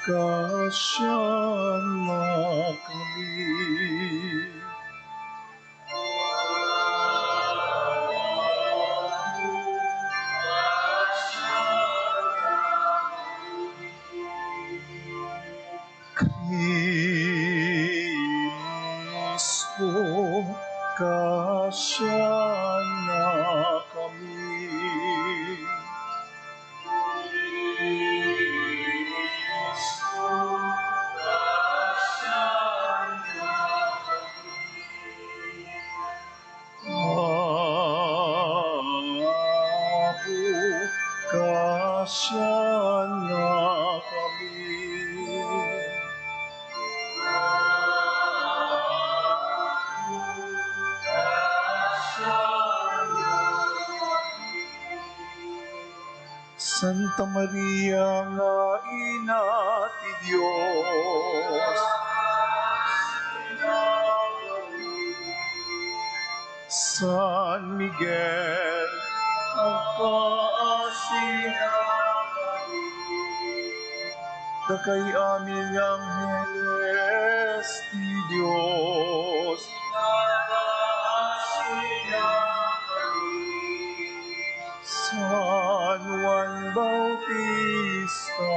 kasyan na kami. Kristo, kasyan na kami. Kasyan na kami. Santa Maria nga ina ti Dios, San Miguel, agpaasina dakay amin nga Angeles ti Dios, San Juan Bautista,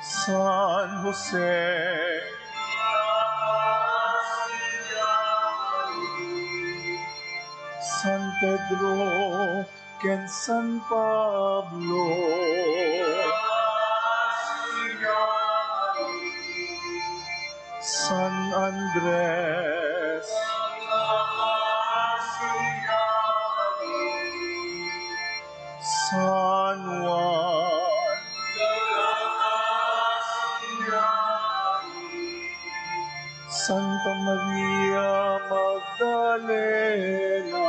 San Jose, San Pedro, ken San Pablo, San Andres, San Juan, Santa Maria Magdalena,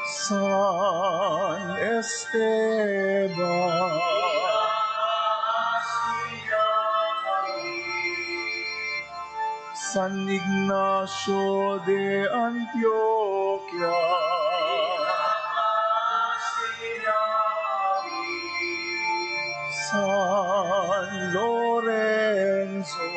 San Esteban, San Ignacio de Antioquia, San Lorenzo,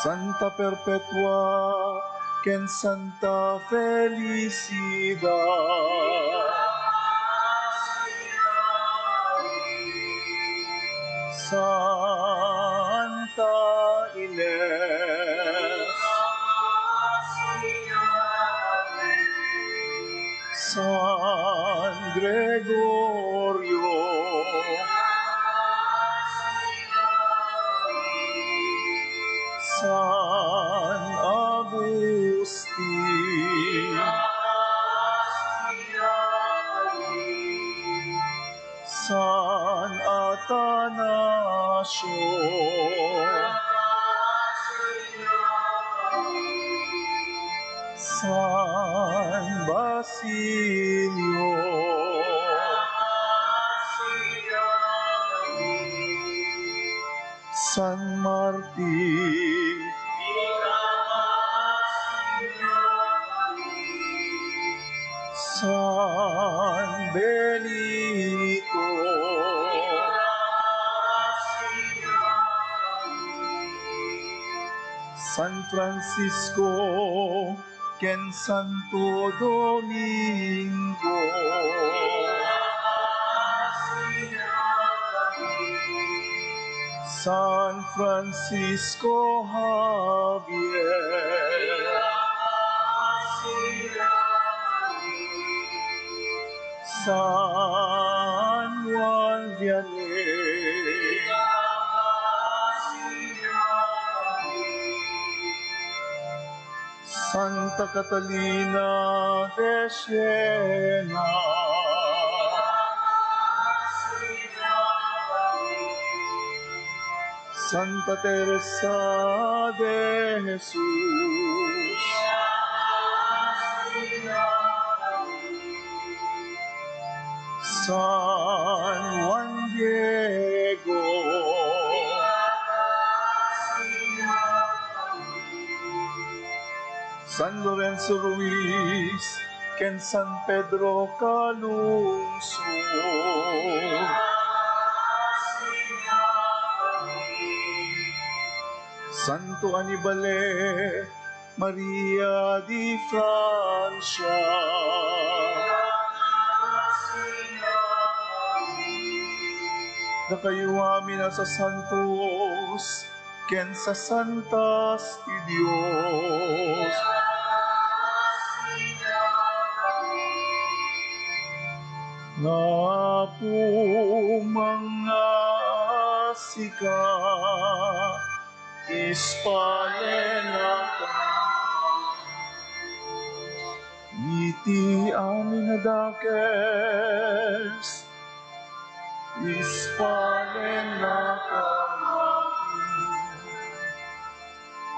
Santa Perpetua, ken Santa Felicidad, Santa Ines, San Gregorio, San Agustin, San Atanasio, San Basilio, San Martin, San Benito, San Francisco, ken Santo Domingo, San Francisco Javier, San Juan Vianney, Santa Catalina de Siena, Santa Teresa de Jesús, San Juan Diego, San Lorenzo Ruiz, ken San Pedro Calungsod, Santo Anibale, Maria di Francia, na kayo amin sa santos, ken sa santas ti Dios. Nga po mga sika, ispalena ka, iti amin na dakes, ispalena ka,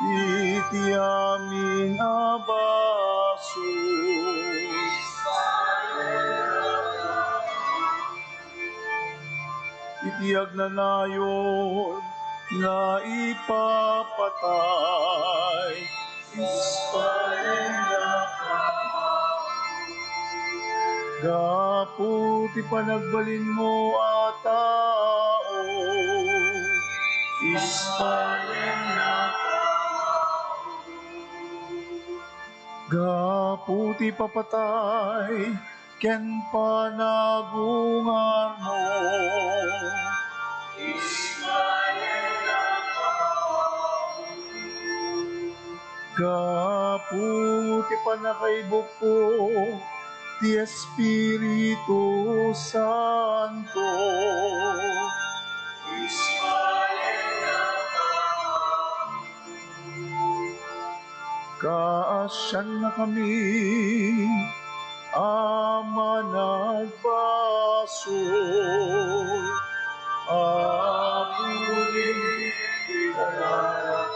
iti amin abasos, iti agnanayon na ipapatay, ispalena ka, gapu ti panagbalin mo a tao, ispalena ka, gapu ti papatay, ken panagungar mo, ispalena ka, gapu ti panakaibok ko, ti Espiritu Santo, ispalena ka, kaasyan na kami, Ama nagbasol, apunin ilalala,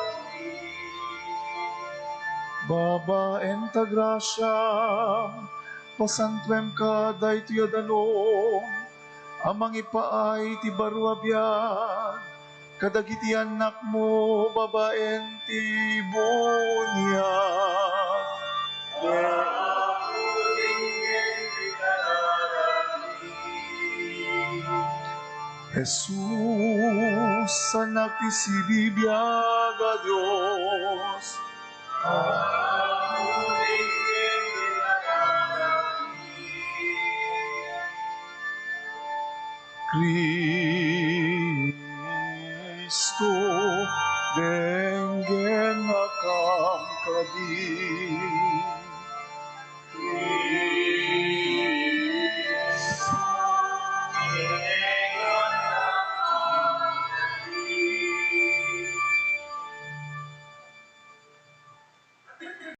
Baba enta grasya, pasantuem ka daytoy adalom, amang ipaay ti baro a biag, kadagiti anak mo babaen ti bunyag. Jesus, anak ti sibibiyag a Diyos, Kristo, denggen akam kadi.